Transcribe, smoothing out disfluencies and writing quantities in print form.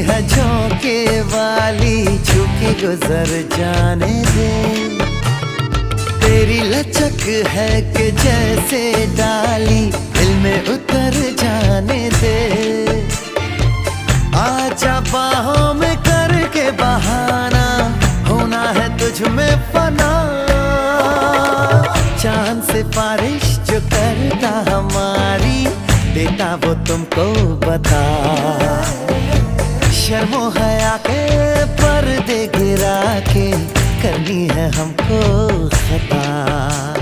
है झोंके वाली, झुके गुजर जाने दे। तेरी लचक है कि जैसे डाली, दिल में उतर जाने दे। आजा बाहों में करके बहाना, होना है तुझ में फना। चांद से बारिश जो करता हमारी, देता वो तुमको बता। शर्मो हया के पर्दे गिरा के, करनी है हमको खता।